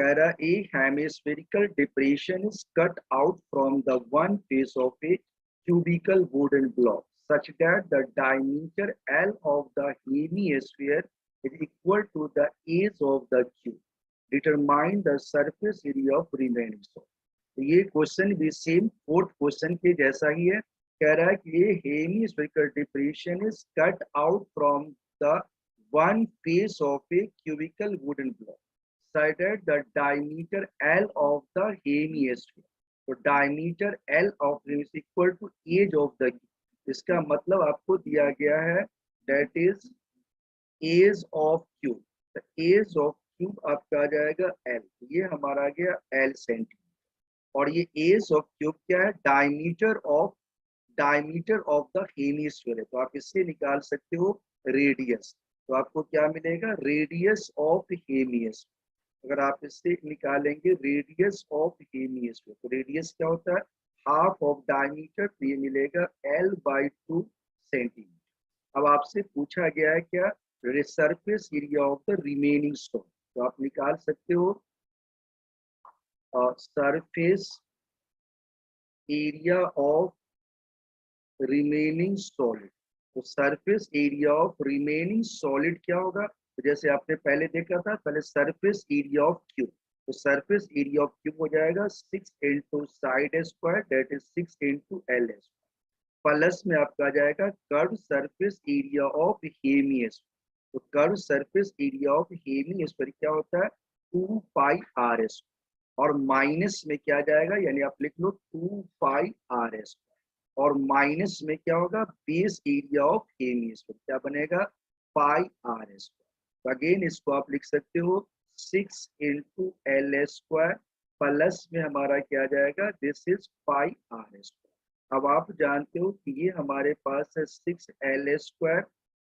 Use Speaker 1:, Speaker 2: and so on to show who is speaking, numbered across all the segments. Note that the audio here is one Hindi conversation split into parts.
Speaker 1: कह रहा a hemispherical depression is cut out from the one face of a cubical wooden block such that the diameter L of the hemisphere is equal to the age of the cube. Determine the surface area of remaining soil. तो ये क्वेश्चन भी सेम फोर्थ क्वेश्चन के जैसा ही है। कह रहा है कि ये hemispherical depression is cut out from the one face of a cubical wooden block such that the diameter L of the hemisphere, तो diameter L of is equal to edge of the cube. इसका मतलब आपको दिया गया है that is edge of cube. Edge of cube आपका आ जाएगा एल, ये हमारा आ गया एल सेंटीमीटर। और ये एज ऑफ क्यूब क्या है? डायमीटर ऑफ द हेमिस्फीयर है। तो आप इससे निकाल सकते हो रेडियस। तो आपको क्या मिलेगा? Radius of hemisphere. अगर आप इससे निकालेंगे रेडियस ऑफ हेमिस्फीयर, तो रेडियस क्या होता है? हाफ ऑफ डायमीटर, तो ये मिलेगा L/2 सेंटीमीटर। अब आपसे पूछा गया है क्या? Surface area of the remaining stone. तो आप निकाल सकते हो surface area of remaining solid. तो surface area of remaining solid क्या होगा? तो जैसे आपने पहले देखा था, पहले सरफेस एरिया ऑफ क्यूब, तो सरफेस एरिया ऑफ क्यूब हो जाएगा 6 into side square, that is 6 into L square, plus में आपका आ जाएगा curve surface area of hemisphere. तो curve surface area of hemisphere क्या होता है? 2 पाई आर स्क्वायर, और माइनस में क्या जाएगा? यानी आप लिख लो 2 पाई आर स्क्वायर, और माइनस में क्या होगा? बेस एरिया ऑफ हेमिस्फीयर क्या बनेगा? पाई आर स्क्वायर। तो अगेन इसको आप लिख सकते हो 6 इंटू एल स्क्वायर, प्लस में हमारा क्या जाएगा? This is pi r square. अब आप जानते हो कि ये हमारे पास है 6 एल स्क्वायर,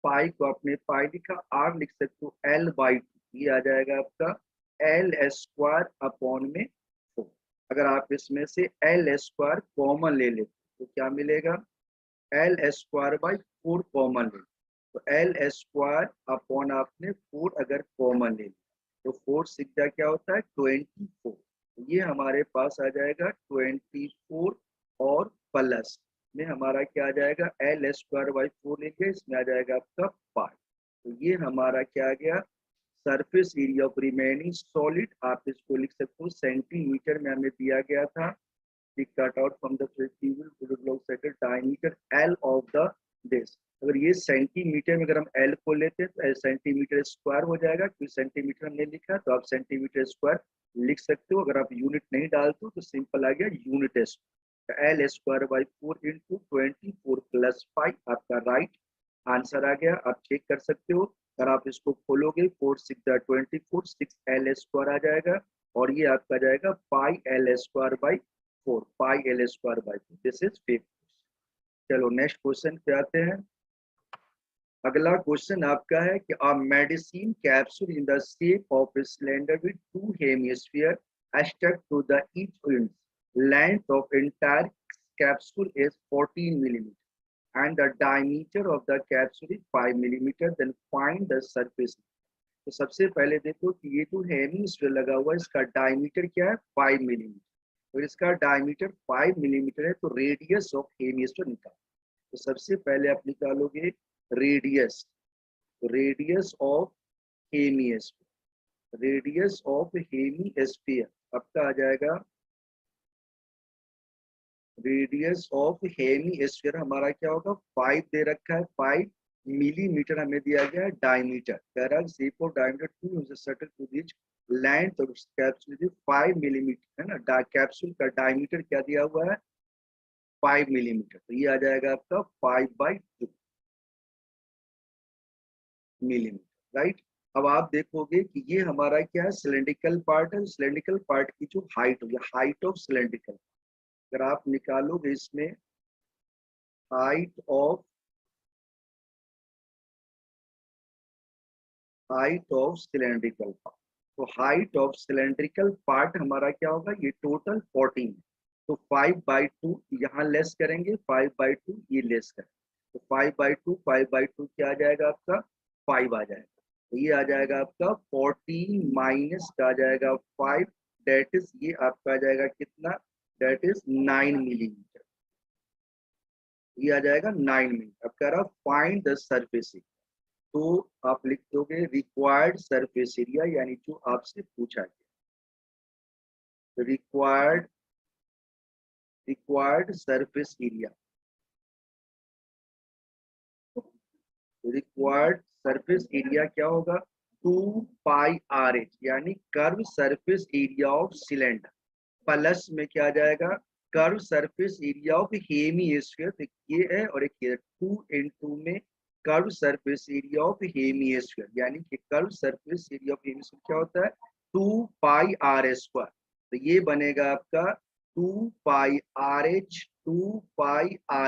Speaker 1: पाई को आपने पाई लिखा, आर लिख सकते हो L/2, ये आ जाएगा आपका एल स्क्वायर अपॉन में 4। अगर आप इसमें से एल स्क्वायर कॉमन ले लेते तो क्या मिलेगा? एल स्क्वायर बाई 4 कॉमन ले, तो एल स्क्वायर अपॉन आपने 4 अगर कॉमन ले तो 4 सिक्का क्या होता है? 24। तो ये हमारे पास आ जाएगा 24, और प्लस में हमारा क्या आ जाएगा? एल स्क्वायर बाई 4 लेंगे, इसमें आ जाएगा आपका पाई। तो ये हमारा क्या आ गया? Surface area of remaining solid. आप इसको लिख सकते हो सेंटीमीटर में हमें दिया गया था। cut out from the flexible block settle diameter L of the this। अगर ये सेंटीमीटर में अगर हम L को लेते हैं तो सेंटीमीटर स्क्वायर हो जाएगा, क्योंकि सेंटीमीटर हमने लिखा तो आप सेंटीमीटर स्क्वायर लिख सकते हो। अगर आप यूनिट नहीं डालते हो तो सिंपल आ गया unit square. L square by 4 into 24 plus 5 आपका राइट आंसर आ गया। आप चेक कर सकते हो। अगर आप इसको खोलोगे 4 6 24, 6 एल स्क्वायर आ जाएगा, और ये आपका जाएगा pi L square by 4, pi L square by 4। This is fifth. चलो नेक्स्ट क्वेश्चन पे आते हैं। अगला क्वेश्चन आपका है कि a medicine capsule in the shape of a cylinder with 2 hemisphere stuck to the each end. Length of entire capsule is 14 millimeter and the diameter of the capsule is 5 millimeter. Then find the surface। तो सबसे पहले देखो कि ये जो हेमिस्फीयर लगा हुआ है इसका डायमीटर क्या है? 5 मिलीमीटर। और इसका डायमीटर 5 मिलीमीटर है, तो रेडियस ऑफ हेमिस्फीयर निकालो। तो सबसे पहले आप निकालोगे radius, radius of hemisphere. Radius of hemisphere आपका आ जाएगा, रेडियस ऑफ हेमिस्फीयर हमारा क्या होगा? 5 दे रखा है, 5 मिलीमीटर हमें दिया गया है डायमीटर। कह रहा है shape of diameter 2 is certain to reach length of capsule 5 millimetre है ना। कैप्सूल का डायमीटर क्या दिया हुआ है? 5 मिलीमीटर। तो ये आ जाएगा आपका 5/2 मिलीमीटर, राइट। अब आप देखोगे कि ये हमारा क्या है? सिलेंड्रिकल पार्ट है। सिलेंड्रिकल पार्ट की जो हाइट होगी, हाइट ऑफ सिलेंड्रिकल, अगर आप निकालोगे इसमें हाइट ऑफ सिलेंड्रिकल पार्ट, तो हाइट ऑफ सिलेंड्रिकल पार्ट हमारा क्या होगा? ये टोटल 14 है। तो 5/2 यहाँ लेस करेंगे, 5/2 ये लेस करेंगे, तो 5/2 क्या आ जाएगा आपका? 5 आ जाएगा। तो ये आ जाएगा आपका 14 माइनस का आ जाएगा 5, डेट इज ये आपका आ जाएगा कितना, डेट इज 9 मिलीमीटर। ये आ जाएगा 9 मिलीमीटर। अब कह रहा फाइंड द सरफेस एरिया, तो आप लिख दोगे रिक्वायर्ड सरफेस एरिया, यानी जो आपसे पूछा गया required surface area. Required surface area क्या होगा, 2 पाई आर एच, यानी curve surface area of cylinder, plus में क्या आ जाएगा, curve surface area of hemisphere. तो ये है और एक ये 2 में curve surface area of hemisphere, यानी कि curve surface area of hemisphere क्या होता है, 2 पाई आर स्क्वायर। तो ये बनेगा आपका 2 पाई आर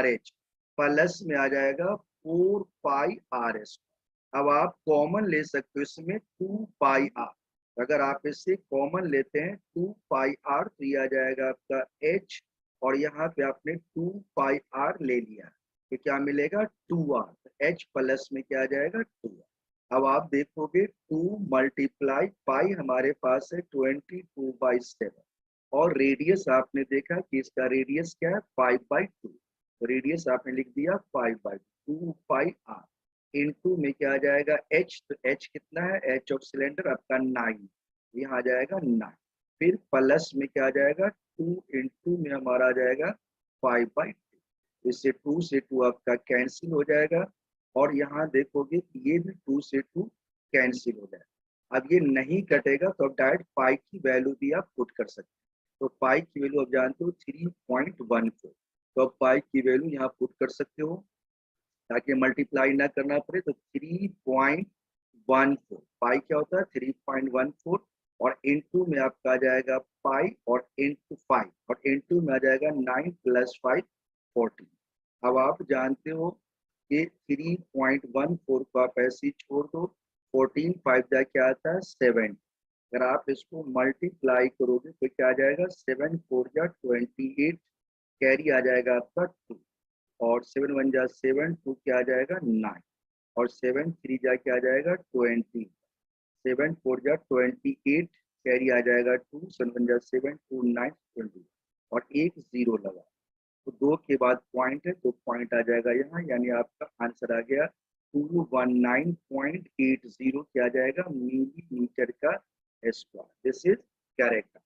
Speaker 1: एच प्लस में आ जाएगा 4 पाई आर स्क्वायर। अब आप कॉमन ले सकते हो इसमें 2 पाई आर, अगर आप इससे कॉमन लेते हैं 2 पाई आर तो ये आ जाएगा आपका एच, और यहाँ पे आपने 2 पाई आर ले लिया, तो क्या मिलेगा 2 आर, एच प्लस में क्या आ जाएगा 2 आर। अब आप देखोगे 2 × पाई हमारे पास है 22/7, और रेडियस आपने देखा कि इसका रेडियस क्या है 5/2, तो रेडियस आपने लिख दिया 5/2 इनटू में क्या आ जाएगा एच, तो एच कितना है, एच ऑफ सिलेंडर आपका 9, यहाँ आ जाएगा 9, फिर प्लस में क्या आ जाएगा 2 में हमारा आ जाएगा 5/2, इससे 2 से 2 आपका कैंसिल हो जाएगा, और यहाँ देखोगे कि ये भी 2 से 2 कैंसिल हो जाएगा। अब ये नहीं कटेगा तो अब डायरेक्ट पाई की वैल्यू भी आप पुट कर सकते हैं, तो पाई की वैल्यू आप जानते हो 3.14, तो अब पाई की वैल्यू यहाँ पुट कर सकते हो ताकि मल्टीप्लाई ना करना पड़े। तो 3.14 पाई क्या होता है 3.14, और इनटू में आपका आ जाएगा पाई, और इनटू 5, और इनटू में आ जाएगा 9 + 5 14। अब आप जानते हो कि 3.14 को आप ऐसे ही छोड़ दो, 14 5 जा क्या आता है 7, अगर आप इसको मल्टीप्लाई करोगे तो क्या आ जाएगा 7 4 जा 28, कैरी आ जाएगा आपका 2, और 7 1 जा 7, 2 क्या आ जाएगा 9, और 7 3 जा क्या आ जाएगा 20, 7 4 जा 28, कैरी आ जाएगा 2, 7 1 जा 7, 2 9 20, और एक जीरो लगा, तो 2 के बाद पॉइंट है तो पॉइंट आ जाएगा यहाँ, यानी आपका आंसर आ गया 219.80 क्या आ जाएगा मिलीमीटर का स्क्वायर। This is correct.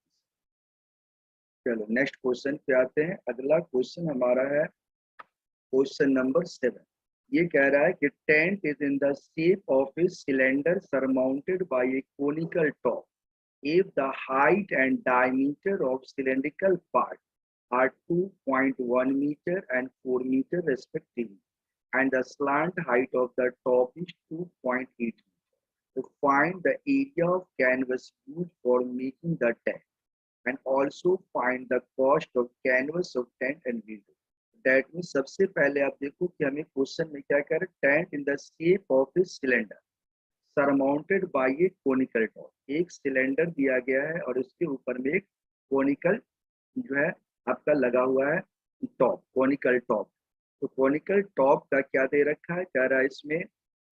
Speaker 1: चलो नेक्स्ट क्वेश्चन पे आते हैं। अगला क्वेश्चन हमारा है क्वेश्चन नंबर 7। ये कह रहा है कि tent is in the shape of a cylinder surmounted bye A conical top if the height and diameter of cylindrical part are 2.1 meter and 4 meter respectively, and the slant height of the top is 2.8 meter. To find the area of canvas used for making the tent, and also find the cost of canvas of tent and window. That means सबसे पहले आप देखो कि हमें क्वेश्चन में क्या कह रहे हैं, tent in the shape of a cylinder surmounted bye A conical top, एक सिलेंडर दिया गया है और उसके ऊपर में एक कोनिकल जो है आपका लगा हुआ है टॉप, कोनिकल टॉप। तो कोनिकल टॉप का क्या दे रखा है, कह रहा है इसमें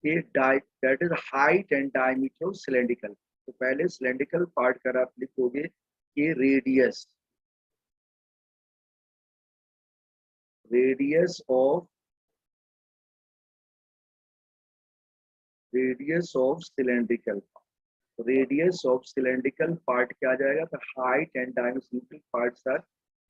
Speaker 1: कि that is height and diameter of cylindrical. तो पहले सिलेंड्रिकल पार्ट का आप लिखोगे कि radius of cylindrical, radius of cylindrical part क्या आ जाएगा, तो height and diameter parts are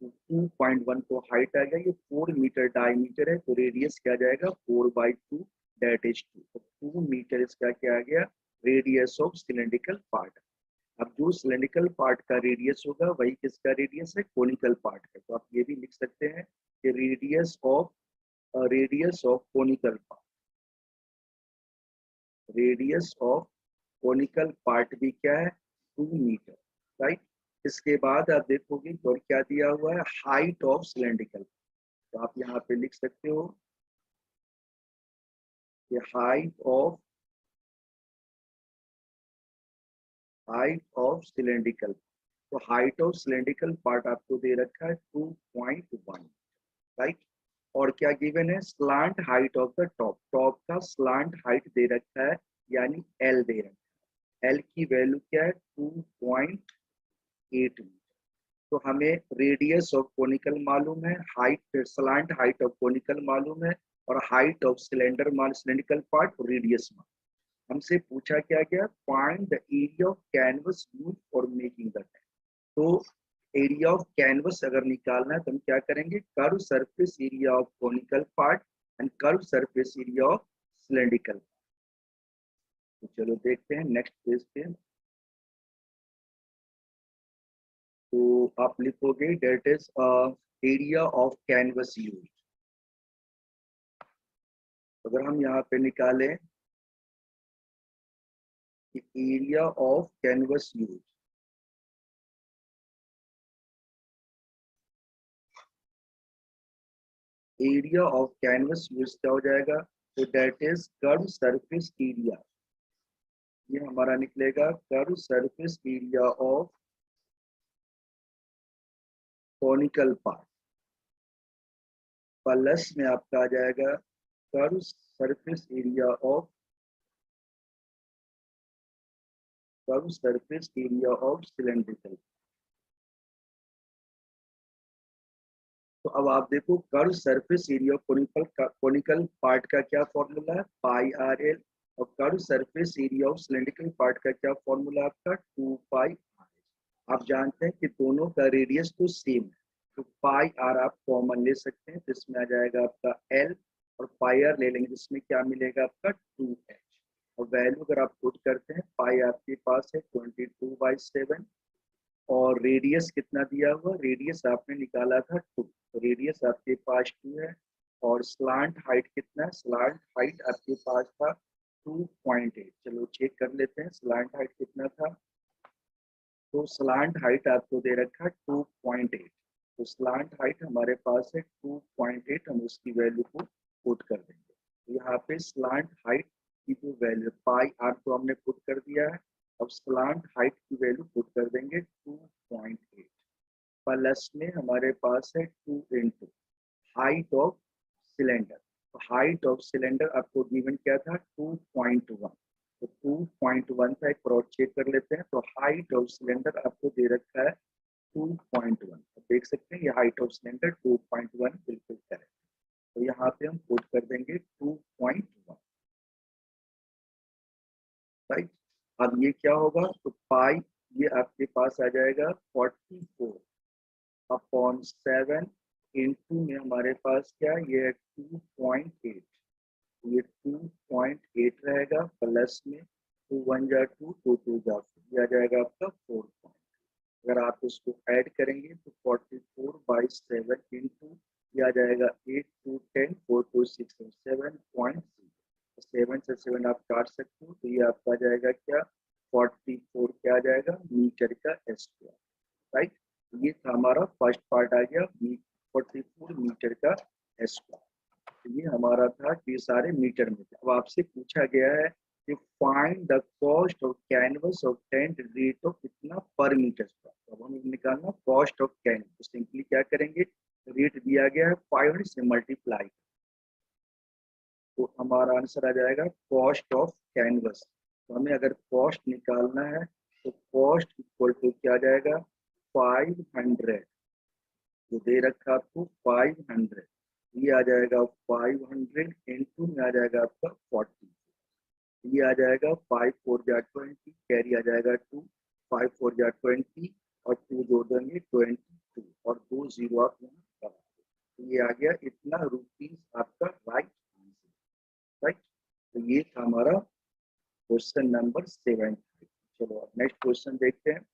Speaker 1: 2.1, तो हाइट आ गया ये 4 मीटर डायमीटर है, तो रेडियस क्या आ जाएगा 4/2, दैट इज 2, तो 2 मीटर इसका क्या आ गया रेडियस ऑफ सिलेंड्रिकल पार्ट। अब जो सिलेंड्रिकल पार्ट का रेडियस होगा वही किसका रेडियस है, कोनिकल पार्ट का। तो आप ये भी लिख सकते हैं कि radius of conical part, radius of conical part भी क्या है 2 मीटर, राइट। इसके बाद आप देखोगे तो क्या दिया हुआ है, हाइट ऑफ सिलेंड्रिकल, तो आप यहाँ पे लिख सकते हो कि हाइट ऑफ सिलेंड्रिकल, तो हाइट ऑफ सिलेंड्रिकल पार्ट आपको दे रखा है 2.1, राइट। और क्या गिवन है, slant height of the top, top का स्लांट हाइट दे रखा है यानी एल दे रखा है। एल की वैल्यू क्या है 2.8 मीटर। तो हमें रेडियस ऑफ कोनिकल मालूम है, height slant height of conical मालूम है, और height of cylinder cylindrical part और रेडियस मालूम। हमसे पूछा क्या गया, find the area of canvas use for making the tent. तो एरिया ऑफ कैनवस अगर निकालना है तो हम क्या करेंगे, curve surface area of conical part and curve surface area of cylindrical. तो चलो देखते हैं नेक्स्ट पेज पे। तो आप लिखोगे that is area of canvas use. अगर हम यहाँ पे निकालें area of canvas use, area of canvas use क्या हो जाएगा, तो that is curve surface area. ये हमारा निकलेगा curve surface area of conical part, plus में आपका आ जाएगा curve surface area of cylindrical. तो अब आप देखो curve surface area conical part का क्या फॉर्मूला है, पाई आर एल, और curve surface area of cylindrical part का क्या फॉर्मूला आपका 2 पाई आर एल। आप जानते हैं कि दोनों का रेडियस तो सेम है, तो पाई आर आप कॉमन ले सकते हैं, जिसमें आ जाएगा आपका एल, और पाई आर ले लेंगे जिसमें क्या मिलेगा आपका 2h। और वैल्यू अगर आप पुट करते हैं, पाई आपके पास है 22/7, और रेडियस कितना दिया हुआ, रेडियस आपने निकाला था 2, तो रेडियस आपके पास 2 है। और स्लांट हाइट कितना है, स्लांट हाइट आपके पास था 2.8। चलो चेक कर लेते हैं स्लांट हाइट कितना था। तो स्लांट हाइट आपको दे रखा है 2.8, तो स्लांट हाइट हमारे पास है 2.8, हम उसकी वैल्यू को पुट कर देंगे। तो यहाँ पे स्लांट हाइट की जो वैल्यू पाई आर तो हमने पुट कर दिया है, अब स्लांट हाइट की वैल्यू पुट कर देंगे 2.8, प्लस में हमारे पास है 2 इंटू हाइट ऑफ सिलेंडर। तो हाइट ऑफ सिलेंडर आपको गिवन क्या था 2.1, तो 2.1 था, एक क्रॉस चेक कर लेते हैं। तो हाइट ऑफ सिलेंडर आपको दे रखा है 2.1, तो देख सकते हैं ये हाइट ऑफ सिलेंडर 2.1 बिल्कुल करेक्ट। तो यहाँ पे हम पुट कर देंगे 2.1, राइट। अब ये क्या होगा, तो पाई ये आपके पास आ जाएगा 44/7, इंटू में हमारे पास क्या है, ये 2.8, ये 2.8 रहेगा, प्लस में 2 1 जा 2, 2 2 जा 4, ये आ जाएगा आपका 4 पॉइंट। अगर आप इसको ऐड करेंगे तो 44/7 इंटू ये आ जाएगा 8 2 10 4 2 6 7.0। 7 से 7 आप काट सकते हो, तो ये आपका आ जाएगा क्या 44 क्या आ जाएगा मीटर का स्क्वायर, राइट। ये था हमारा फर्स्ट पार्ट आ गया 44 मीटर का स्क्वायर। तो ये हमारा था कि सारे मीटर में थे। अब आपसे पूछा गया है कि find the cost of canvas of tent rate of कितना पर मीटर स्क्वायर। अब हमें निकालना कॉस्ट ऑफ कैनवस, तो सिंपली क्या करेंगे, रेट दिया गया है 500 से मल्टीप्लाई, तो हमारा आंसर आ जाएगा कॉस्ट ऑफ कैनवस। तो हमें अगर कॉस्ट निकालना है तो कॉस्ट इक्वल टू क्या आ जाएगा 500, जो दे रखा आपको 500, ये आ जाएगा 500 इंटू में आ जाएगा आपका 40, ये आ जाएगा 5 4 जा 20, कैरी आ जाएगा 2, 5 4 जा 20, और 2 जोड़ देंगे 22, और 2 जीरो आप यहाँ लगा देंगे। ये आ गया इतना रुपीज आपका राइट आंसर, राइट। तो ये था हमारा क्वेश्चन नंबर 7। चलो अब नेक्स्ट क्वेश्चन देखते हैं।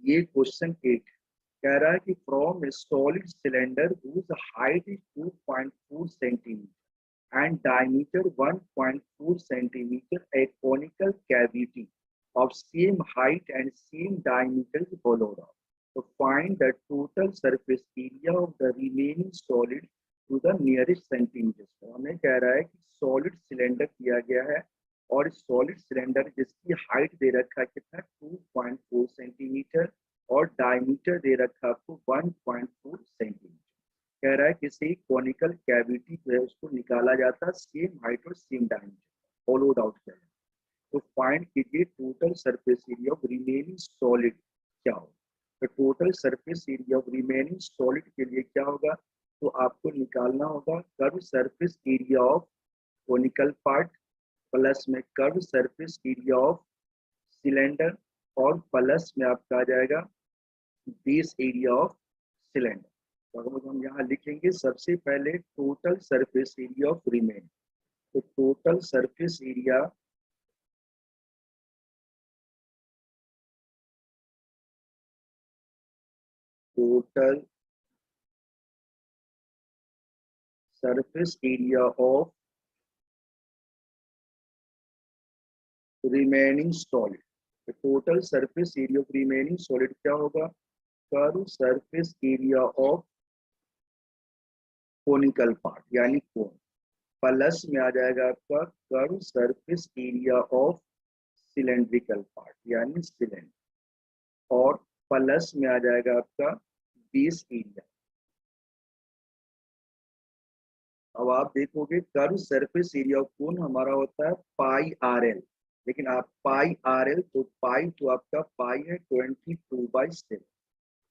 Speaker 1: ये क्वेश्चन 8 कह रहा है कि from A solid cylinder whose height is 2.4 centimeter and diameter 1.4 centimeter, a conical cavity of same height and same diameter is hollowed out. So find the total surface area of the remaining solid to the nearest centimeter. तो हमें कह रहा है कि सॉलिड सिलेंडर दिया गया है, और सॉलिड सिलेंडर जिसकी हाइट दे रखा है कितना 2.4 सेंटीमीटर, और डायमीटर दे रखा आपको 1.4 सेंटीमीटर। कह रहा है किसी कॉनिकल कैविटी जो है उसको निकाला जाता है सेम हाइट और सेम डायमीटर, होलोड आउट किया जाता है। तो फाइंड कीजिए total surface area of remaining solid क्या होगा। तो total surface area of remaining solid के लिए क्या होगा, तो आपको निकालना होगा curve surface area of conical part plus में curve surface area of cylinder और प्लस में आपका आ जाएगा बेस एरिया ऑफ सिलेंडर। तो अगर हम यहाँ लिखेंगे सबसे पहले total surface area of remain, तो total surface area total surface area of remaining solid. तो total surface area of remaining solid क्या होगा, curve surface area of conical part यानी कोन, प्लस में आ जाएगा आपका curve surface area of cylindrical part यानी सिलेंडर, और प्लस में आ जाएगा आपका बेस एरिया। अब आप देखोगे curve surface area of cone हमारा होता है पाई आर एल, लेकिन आप पाई आर एल तो पाई तो आपका पाई है 22/7,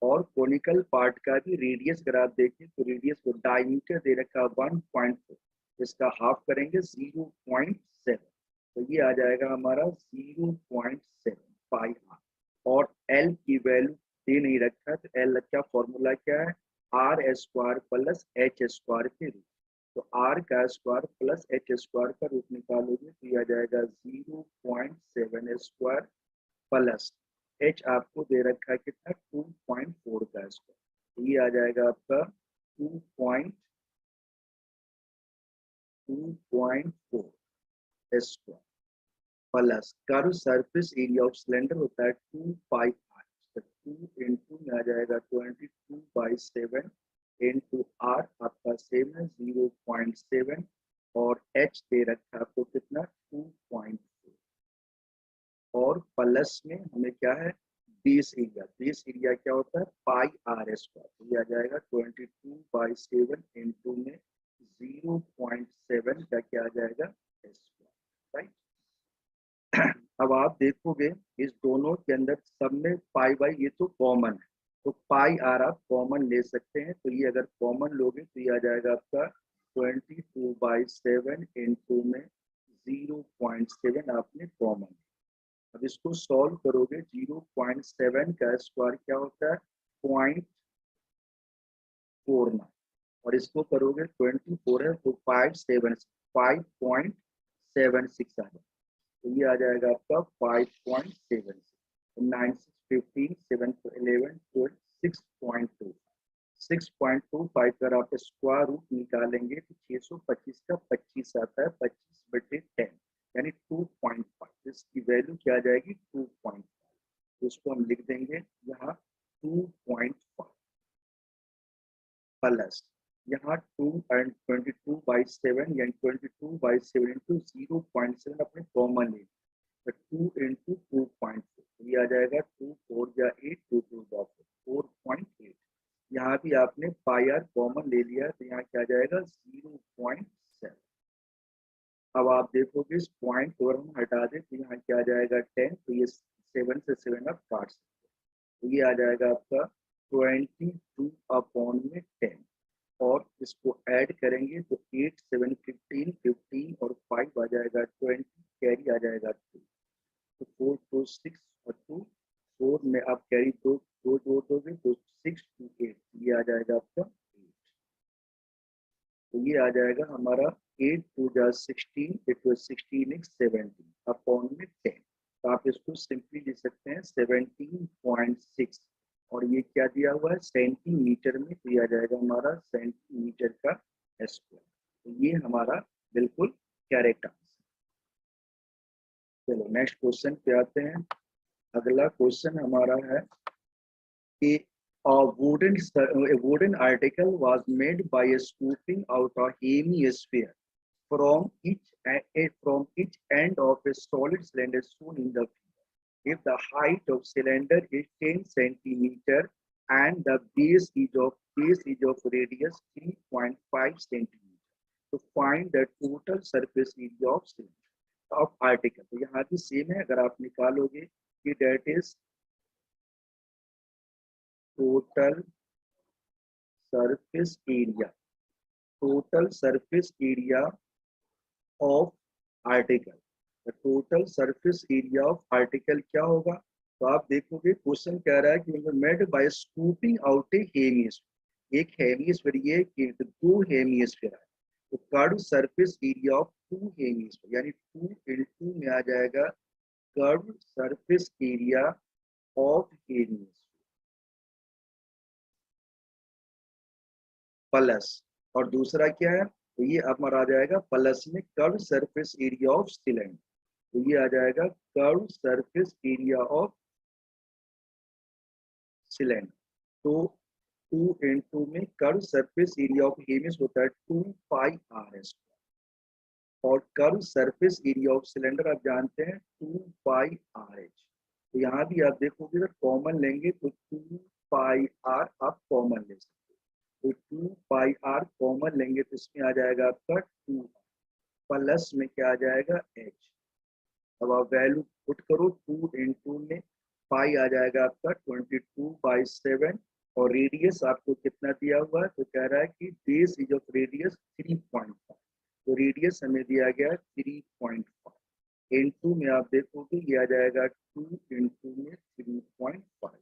Speaker 1: और कोनिकल पार्ट का भी रेडियस अगर आप देखें तो रेडियस को डायमीटर दे रखा 1.4, इसका हाफ करेंगे 0.7, तो ये आ जाएगा हमारा 0.7 पाई आर। और एल की वैल्यू दे नहीं रखा है, तो एल का फॉर्मूला क्या है, r square plus h square के रूप। तो आर का स्क्वायर प्लस एच स्क्वायर का रूप निकालोगे तो ये आ जाएगा 0.7 स्क्वायर प्लस एच आपको दे रखा है कितना 2.4 का स्क्वायर, तो ये आ जाएगा आपका 2.4 square plus curve surface area of cylinder होता है 2 पाई आर, तो 2 इंटू में आ जाएगा 22/7 इंटू आर आपका सेम है 0.7, और एच दे रखा है आपको कितना 2.4, और प्लस में हमें क्या है बेस एरिया, बेस एरिया क्या होता है पाई आर स्क्वायर, तो ये आ जाएगा 22/7 इंटू में 0.7 का क्या आ जाएगा स्क्वायर, राइट। अब आप देखोगे इस दोनों के अंदर सब में पाई बाई ये तो कॉमन है, तो पाई आर आप कॉमन ले सकते हैं, तो ये अगर कॉमन लोगे तो ये आ जाएगा आपका 22/7 इंटू में 0.7 आपने कॉमन। अब इसको सॉल्व करोगे 0.7 का स्क्वायर क्या होता है 0.49, और इसको करोगे 24 है तो 5.76 आ जाएगा, तो ये आ जाएगा आपका 5.7, 9 6 15 7 11 12 6.2 6.25 अगर आप स्क्वायर रूट निकालेंगे तो 625 का 25 आता है, 25/10 यानी 2.5, इसकी वैल्यू क्या आ जाएगी 2.5, तो इसको हम लिख देंगे यहाँ 2.5 प्लस यहाँ 2 एंड 22/7 यानी 22/7 इंटू 0.7 अपने कॉमन ले, तो 2 इंटू 2.4 ये आ जाएगा 2 4 या 8 2 2 4.8, यहाँ भी आपने पाई आर कॉमन ले लिया तो यहाँ क्या जाएगा 0.7। अब आप देखोगे इस पॉइंट को हम हटा दें तो यहाँ क्या जाएगा 10, तो ये 7 से 7 आप काट सकते हैं, तो ये आ जाएगा आपका 22/10, और इसको ऐड करेंगे तो 8 7 15 15 और 5 आ जाएगा 20, कैरी आ जाएगा 2, तो 4 2 6 और 2 4 में आप कैरी दो दो जोड़ दोगे तो 6 2 8, ये आ जाएगा आपका 8, तो ये आ जाएगा हमारा 8 2 जा 16, इट वाज 16 x 17 अपॉन में 10, तो आप इसको सिंपली लिख सकते हैं 17.6, और ये क्या दिया हुआ है सेंटीमीटर में, तो ये आ जाएगा हमारा सेंटीमीटर का स्क्वायर, तो ये हमारा बिल्कुल करेक्ट आंसर। चलो नेक्स्ट क्वेश्चन पे आते हैं। अगला क्वेश्चन हमारा है कि a wooden article was made by scooping out a hemisphere from each end of a solid cylinder shown in the figure. If the height of cylinder is 10 centimeter and the base is of radius 3.5 centimeter, to find the total surface area of cylinder. Of article, तो यहाँ भी सेम है, अगर आप निकालोगे कि that is total surface area, total surface area of article. Total surface area of article क्या होगा, तो आप देखोगे क्वेश्चन कह रहा है कि made by scooping out a hemisphere, एक हेमिस्फीयर ये कि दो हेमिस्फीयर है, तो curve surface area of two hemisphere, यानी 2 × 2 में आ जाएगा curve surface area of hemisphere plus, और दूसरा क्या है, तो ये हमारा आ जाएगा प्लस में curve surface area of cylinder, तो ये आ जाएगा curve surface area of cylinder. तो 2 × 2 में curve surface area of Hemis होता है 2πr², और curve surface area of cylinder आप जानते हैं 2πrh। तो यहाँ भी आप देखोगे अगर कॉमन लेंगे तो 2πr आप कॉमन ले सकते हो, तो 2πr कॉमन लेंगे तो इसमें आ जाएगा आपका 2 प्लस में क्या आ जाएगा h। अब आप वैल्यू पुट करो, 2 × 2 में पाई आ जाएगा आपका 22/7, और रेडियस आपको कितना दिया हुआ है, तो कह रहा है कि बेस इज ऑफ रेडियस 3.5, तो रेडियस हमें दिया गया है 3.5 × में आप देखोगे ये आ जाएगा 2 × में 3.5,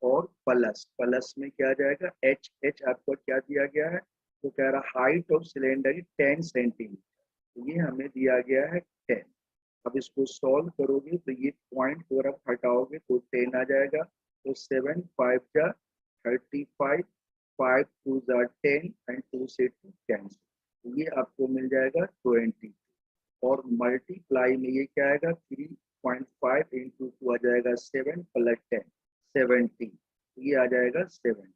Speaker 1: और प्लस प्लस में क्या आ जाएगा h, h आपको क्या दिया गया है, तो कह रहा हाइट ऑफ सिलेंडर 10 सेंटीमीटर, तो ये हमें दिया गया है 10। अब इसको सॉल्व करोगे तो ये पॉइंट को आप हटाओगे तो 10 आ जाएगा, तो 7 5 जा 35, 5 2 जा 10 एंड 2 से 2 कैंसिल, तो ये आपको मिल जाएगा 20, और मल्टीप्लाई में ये क्या आएगा 3.5 × 2 आ जाएगा 7 + 10 17, तो ये आ जाएगा 70,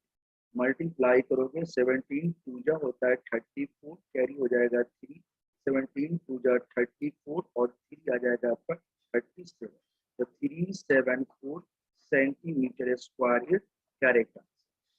Speaker 1: मल्टीप्लाई करोगे 17 2 जा होता है 34, कैरी हो जाएगा 3, 17 2 जा 34, और 3 आ जाएगा आपका 37, तो 374 सेंटीमीटर स्क्वायर कैरेक्टर।